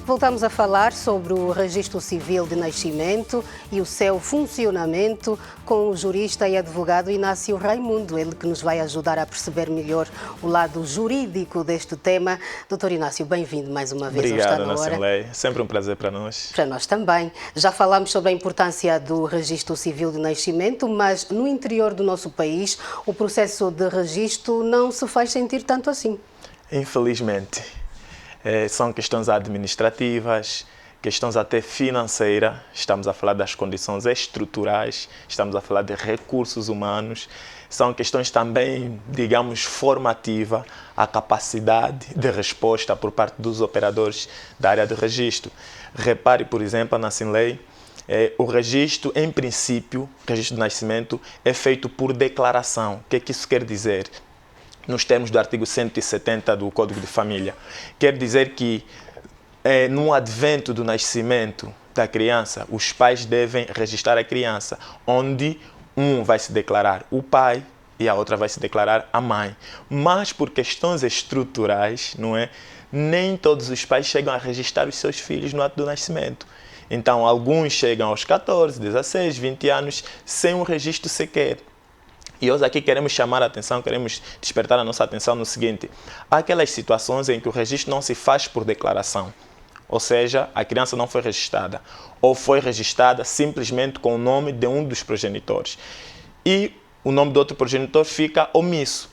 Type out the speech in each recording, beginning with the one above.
Voltamos a falar sobre o Registro Civil de Nascimento e o seu funcionamento com o jurista e advogado Inácio Raimundo, ele que nos vai ajudar a perceber melhor o lado jurídico deste tema. Doutor Inácio, bem-vindo mais uma vez ao Está na Hora. Obrigado, sempre um prazer para nós. Para nós também. Já falámos sobre a importância do Registro Civil de Nascimento, mas no interior do nosso país o processo de registro não se faz sentir tanto assim. Infelizmente. São questões administrativas, questões até financeiras, estamos a falar das condições estruturais, estamos a falar de recursos humanos, são questões também, digamos, formativas, a capacidade de resposta por parte dos operadores da área de registro. Repare, por exemplo, na Sinlei, o registro, em princípio, o registro de nascimento é feito por declaração. O que é que isso quer dizer? Nos termos do artigo 170 do Código de Família. Quer dizer que, no advento do nascimento da criança, os pais devem registrar a criança, onde um vai se declarar o pai e a outra vai se declarar a mãe. Mas, por questões estruturais, não é? Nem todos os pais chegam a registrar os seus filhos no ato do nascimento. Então, alguns chegam aos 14, 16, 20 anos sem um registro sequer. E hoje aqui queremos chamar a atenção, queremos despertar a nossa atenção no seguinte: há aquelas situações em que o registro não se faz por declaração, ou seja, a criança não foi registrada, ou foi registrada simplesmente com o nome de um dos progenitores. E o nome do outro progenitor fica omisso.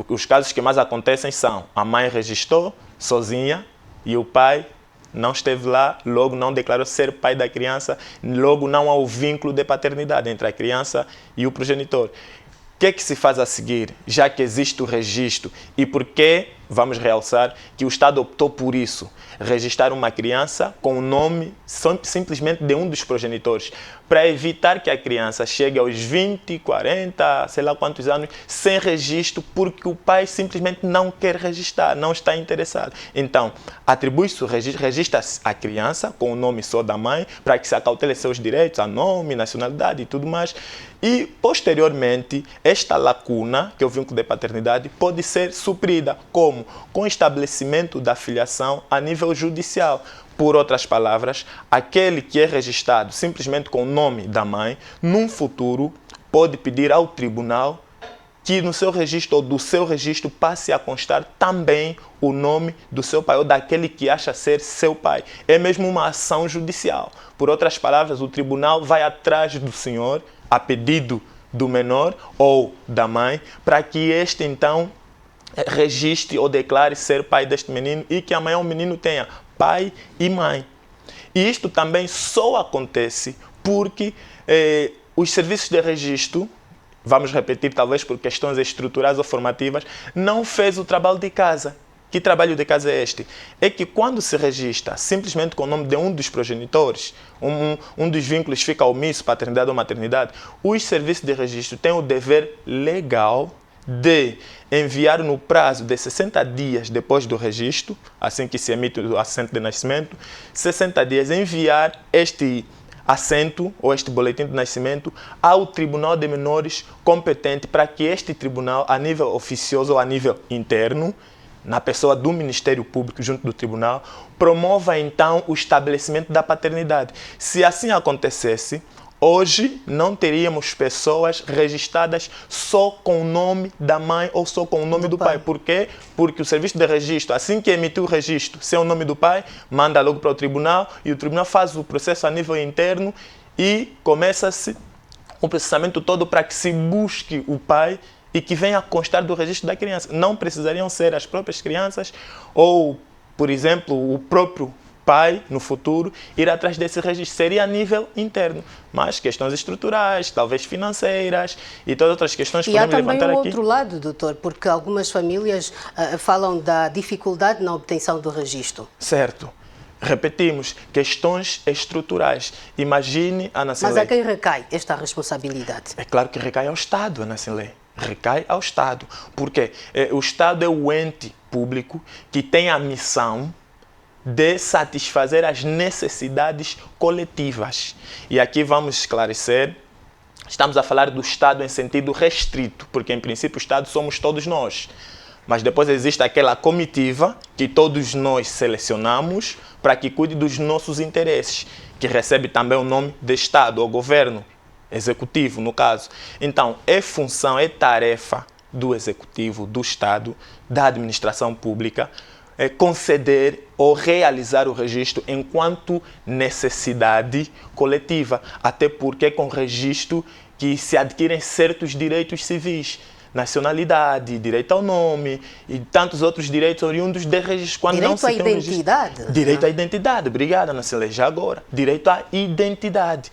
Os casos que mais acontecem são: a mãe registrou sozinha e o pai não esteve lá, logo não declarou ser pai da criança, logo não há o vínculo de paternidade entre a criança e o progenitor. O que é que se faz a seguir, já que existe o registro? E por que, vamos realçar, que o Estado optou por isso? Registrar uma criança com o nome simplesmente de um dos progenitores, para evitar que a criança chegue aos 20, 40, sei lá quantos anos, sem registro, porque o pai simplesmente não quer registrar, não está interessado. Então, atribui-se o registro, registra-se a criança com o nome só da mãe, para que se acautele seus direitos, a nome, nacionalidade e tudo mais. E, posteriormente, esta lacuna, que é o vínculo de paternidade, pode ser suprida. Como? Com o estabelecimento da filiação a nível judicial. Por outras palavras, aquele que é registrado simplesmente com o nome da mãe, num futuro, pode pedir ao tribunal que no seu registro ou do seu registro passe a constar também o nome do seu pai ou daquele que acha ser seu pai. É mesmo uma ação judicial. Por outras palavras, o tribunal vai atrás do senhor, a pedido do menor ou da mãe, para que este então registre ou declare ser pai deste menino e que amanhã o menino tenha pai e mãe. E isto também só acontece porque os serviços de registro, vamos repetir talvez por questões estruturais ou formativas, não fez o trabalho de casa. Que trabalho de casa é este? É que quando se registra simplesmente com o nome de um dos progenitores, um dos vínculos fica omisso, paternidade ou maternidade, os serviços de registro têm o dever legal de enviar no prazo de 60 dias depois do registro, assim que se emite o assento de nascimento, 60 dias enviar este assento ou este boletim de nascimento ao Tribunal de Menores competente para que este tribunal, a nível oficioso ou a nível interno, na pessoa do Ministério Público junto do tribunal, promova então o estabelecimento da paternidade. Se assim acontecesse, hoje não teríamos pessoas registradas só com o nome da mãe ou só com o nome do pai. Por quê? Porque o serviço de registro, assim que emitiu o registro sem o nome do pai, manda logo para o tribunal e o tribunal faz o processo a nível interno e começa-se o processamento todo para que se busque o pai e que venha a constar do registro da criança. Não precisariam ser as próprias crianças ou, por exemplo, o próprio pai, no futuro, ir atrás desse registro. Seria a nível interno. Mas questões estruturais, talvez financeiras e todas outras questões que podemos levantar aqui. E há também o outro lado, doutor, porque algumas famílias falam da dificuldade na obtenção do registro. Certo. Repetimos, questões estruturais. Imagine, Ana Sinlei. Mas a quem recai esta responsabilidade? É claro que recai ao Estado, Ana Sinlei. Recai ao Estado. Por quê? O Estado é o ente público que tem a missão de satisfazer as necessidades coletivas. E aqui vamos esclarecer, estamos a falar do Estado em sentido restrito, porque em princípio o Estado somos todos nós. Mas depois existe aquela comitiva que todos nós selecionamos para que cuide dos nossos interesses, que recebe também o nome de Estado ou governo, executivo no caso. Então, é função, é tarefa do executivo, do Estado, da administração pública, conceder ou realizar o registro enquanto necessidade coletiva, até porque é com registro que se adquirem certos direitos civis, nacionalidade, direito ao nome e tantos outros direitos oriundos de registro. Quando Direito não se à tem um registro. identidade. Direito à identidade, obrigada, Nacilei, já agora. Direito à identidade,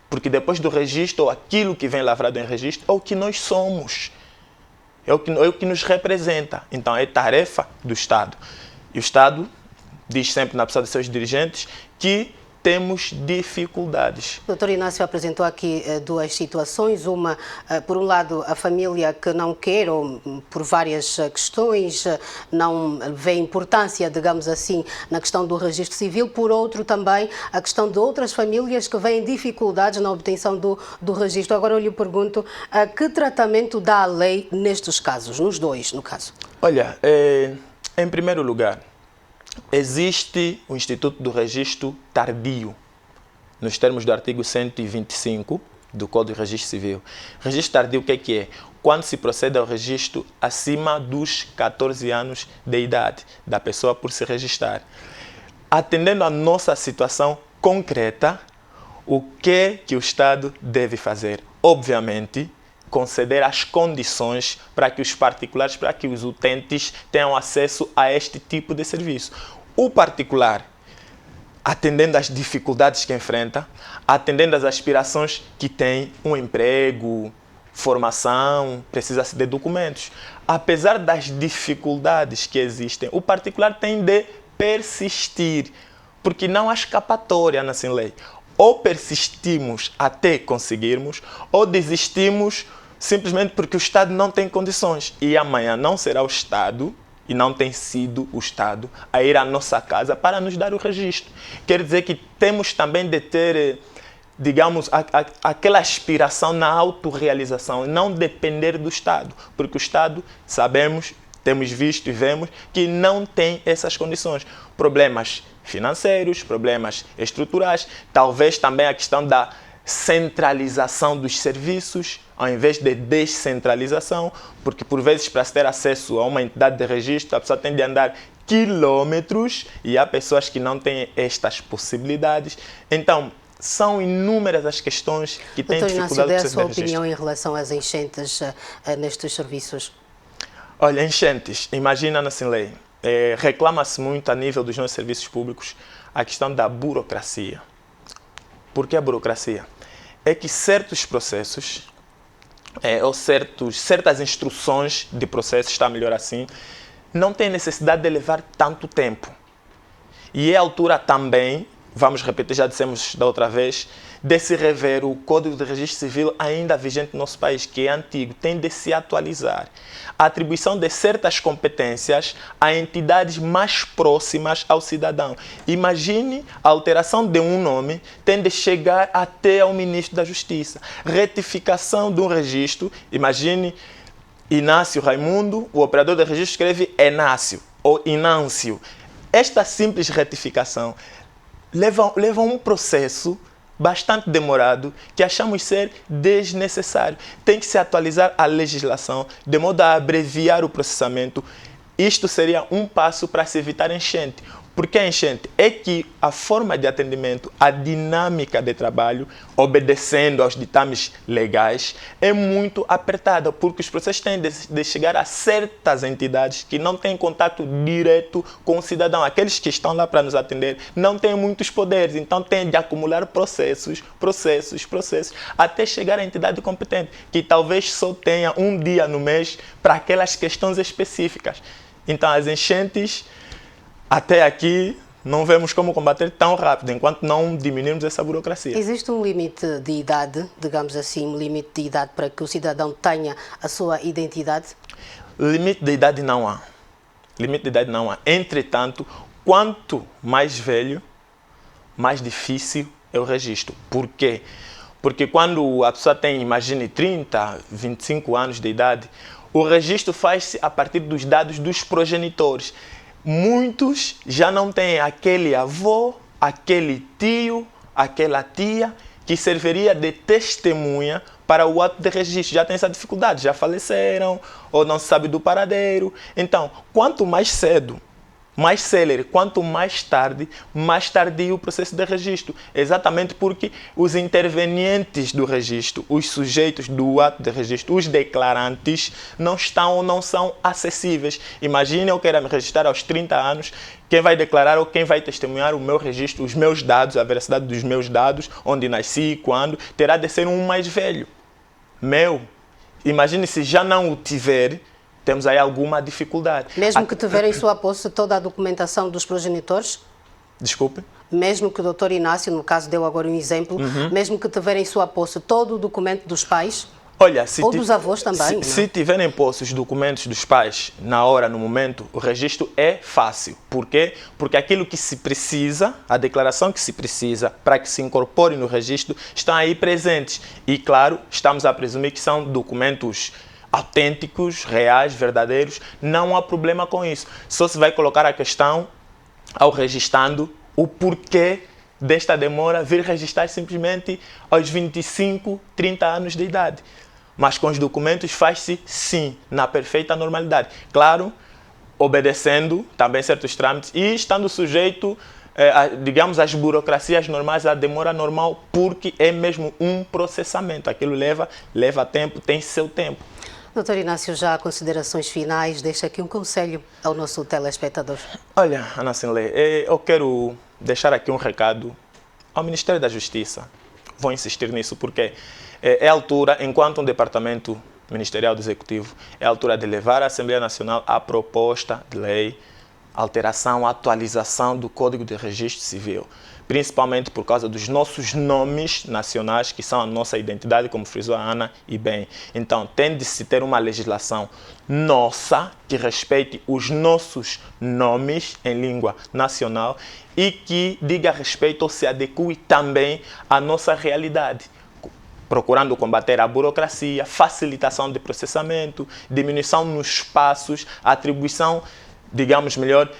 porque depois do registro, aquilo que vem lavrado em registro é o que nós somos, é o que nos representa. Então é tarefa do Estado. E o Estado diz sempre na pessoa de seus dirigentes que temos dificuldades. O Dr. Inácio apresentou aqui duas situações. Uma, por um lado, a família que não quer, ou por várias questões, não vê importância, digamos assim, na questão do registro civil. Por outro, também, a questão de outras famílias que veem dificuldades na obtenção do registro. Agora eu lhe pergunto, que tratamento dá a lei nestes casos, nos dois, no caso? Olha, em primeiro lugar, existe o Instituto do Registro Tardio, nos termos do artigo 125 do Código de Registro Civil. Registro tardio, o que é? Quando se procede ao registro acima dos 14 anos de idade da pessoa por se registrar. Atendendo à nossa situação concreta, o que o Estado deve fazer? Obviamente, conceder as condições para que os particulares, para que os utentes tenham acesso a este tipo de serviço. O particular, atendendo às dificuldades que enfrenta, atendendo às aspirações que tem, um emprego, formação, precisa-se de documentos. Apesar das dificuldades que existem, o particular tem de persistir, porque não há escapatória na lei. Ou persistimos até conseguirmos, ou desistimos simplesmente porque o Estado não tem condições. E amanhã não será o Estado, e não tem sido o Estado, a ir à nossa casa para nos dar o registro. Quer dizer que temos também de ter, digamos, aquela aspiração na autorrealização, não depender do Estado. Porque o Estado, sabemos, temos visto e vemos que não tem essas condições. Problemas financeiros, problemas estruturais, talvez também a questão da centralização dos serviços, ao invés de descentralização, porque por vezes para se ter acesso a uma entidade de registro, a pessoa tem de andar quilômetros e há pessoas que não têm estas possibilidades. Então, são inúmeras as questões que têm dificuldade de Inácio, dê a proceder sua de registro. opinião em relação às enchentes nestes serviços. Olha, enchentes, imagina na lei, reclama-se muito a nível dos nossos serviços públicos a questão da burocracia. Por que a burocracia? É que certos processos, ou certas instruções de processo, está melhor assim, não tem necessidade de levar tanto tempo. E é a altura também, vamos repetir, já dissemos da outra vez, de se rever o Código de Registro Civil ainda vigente no nosso país, que é antigo, tem de se atualizar. A atribuição de certas competências a entidades mais próximas ao cidadão. Imagine a alteração de um nome tem de chegar até ao Ministro da Justiça. Retificação de um registro, imagine Inácio Raimundo, o operador de registro escreve Enácio ou Inâncio. Esta simples retificação leva a um processo bastante demorado, que achamos ser desnecessário. Tem que se atualizar a legislação, de modo a abreviar o processamento. Isto seria um passo para se evitar enchente. Porque a enchente é que a forma de atendimento, a dinâmica de trabalho, obedecendo aos ditames legais, é muito apertada, porque os processos têm de chegar a certas entidades que não têm contato direto com o cidadão. Aqueles que estão lá para nos atender não têm muitos poderes, então têm de acumular processos, até chegar à entidade competente, que talvez só tenha um dia no mês para aquelas questões específicas. Então as enchentes, até aqui, não vemos como combater tão rápido, enquanto não diminuirmos essa burocracia. Existe um limite de idade, digamos assim, um limite de idade para que o cidadão tenha a sua identidade? Limite de idade não há. Limite de idade não há. Entretanto, quanto mais velho, mais difícil é o registro. Por quê? Porque quando a pessoa tem, imagine, 30, 25 anos de idade, O registro faz-se a partir dos dados dos progenitores. Muitos já não têm aquele avô, aquele tio, aquela tia que serviria de testemunha para o ato de registro. Já tem essa dificuldade, já faleceram ou não se sabe do paradeiro. Então, quanto mais cedo, mais célere, quanto mais tardio o processo de registro. Exatamente porque os intervenientes do registro, os sujeitos do ato de registro, os declarantes, não estão ou não são acessíveis. Imagine eu queira me registrar aos 30 anos, quem vai declarar ou quem vai testemunhar o meu registro, os meus dados, a veracidade dos meus dados, onde nasci, quando, terá de ser um mais velho. Imagine se já não o tiver, temos aí alguma dificuldade. Mesmo que tiver em sua posse toda a documentação dos progenitores? Desculpe? Mesmo que o doutor Inácio, no caso deu agora um exemplo, mesmo que tiver em sua posse todo o documento dos pais? Olha, ou dos avós também? Se tiverem posse os documentos dos pais, na hora, no momento, o registro é fácil. Por quê? Porque aquilo que se precisa, a declaração que se precisa para que se incorpore no registro, estão aí presentes. E, claro, estamos a presumir que são documentos autênticos, reais, verdadeiros, não há problema com isso. Só se vai colocar a questão, ao registrando, o porquê desta demora, vir registrar simplesmente aos 25, 30 anos de idade. Mas com os documentos faz-se, sim, na perfeita normalidade. Claro, obedecendo também certos trâmites e estando sujeito, digamos, às burocracias normais, à demora normal, porque é mesmo um processamento. Aquilo leva tempo, tem seu tempo. Doutor Inácio, já considerações finais, deixa aqui um conselho ao nosso telespectador. Olha, Ana Sinlé, eu quero deixar aqui um recado ao Ministério da Justiça. Vou insistir nisso porque é a altura, enquanto um departamento ministerial do Executivo, é a altura de levar à Assembleia Nacional a proposta de lei, alteração, atualização do Código de Registro Civil, principalmente por causa dos nossos nomes nacionais, que são a nossa identidade, como frisou a Ana, e bem. Então, tem de se ter uma legislação nossa, que respeite os nossos nomes em língua nacional e que diga respeito ou se adeque também à nossa realidade, procurando combater a burocracia, facilitação de processamento, diminuição nos passos, atribuição, digamos melhor,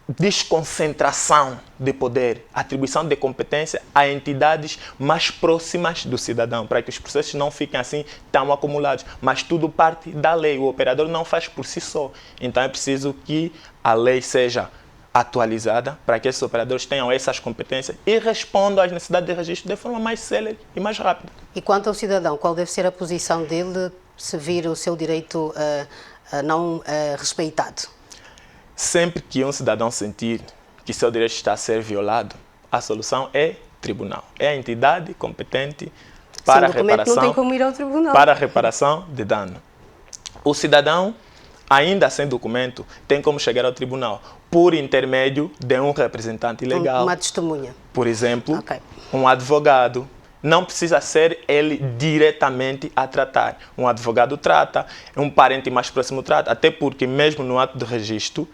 desconcentração de poder, atribuição de competência a entidades mais próximas do cidadão, para que os processos não fiquem assim tão acumulados. Mas tudo parte da lei, o operador não faz por si só. Então é preciso que a lei seja atualizada para que esses operadores tenham essas competências e respondam às necessidades de registro de forma mais célere e mais rápida. E quanto ao cidadão, qual deve ser a posição dele se vir o seu direito não respeitado? Sempre que um cidadão sentir que seu direito está a ser violado, a solução é tribunal. É a entidade competente para a reparação, não tem como ir ao tribunal. Para a reparação de dano. O cidadão, ainda sem documento, tem como chegar ao tribunal por intermédio de um representante legal. Uma testemunha. Por exemplo, um advogado. Não precisa ser ele diretamente a tratar. Um advogado trata, um parente mais próximo trata, até porque mesmo no ato de registro,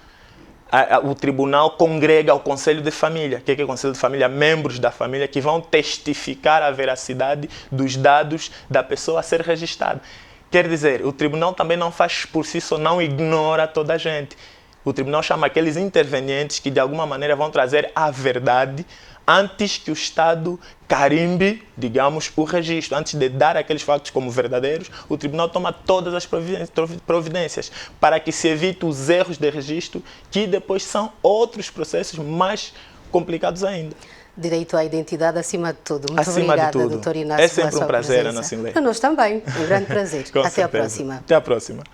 o tribunal congrega o Conselho de Família. O que é o Conselho de Família? Membros da família que vão testificar a veracidade dos dados da pessoa a ser registrada. Quer dizer, o tribunal também não faz por si só, não ignora toda a gente. O tribunal chama aqueles intervenientes que de alguma maneira vão trazer a verdade antes que o Estado carimbe, digamos, o registro. Antes de dar aqueles fatos como verdadeiros, o tribunal toma todas as providências para que se evite os erros de registro, que depois são outros processos mais complicados ainda. Direito à identidade acima de tudo. Muito acima obrigada, de tudo. doutor Inácio. É sempre um prazer, Ana Sinlé. Para nós também, um grande prazer. Até a próxima. Até a próxima.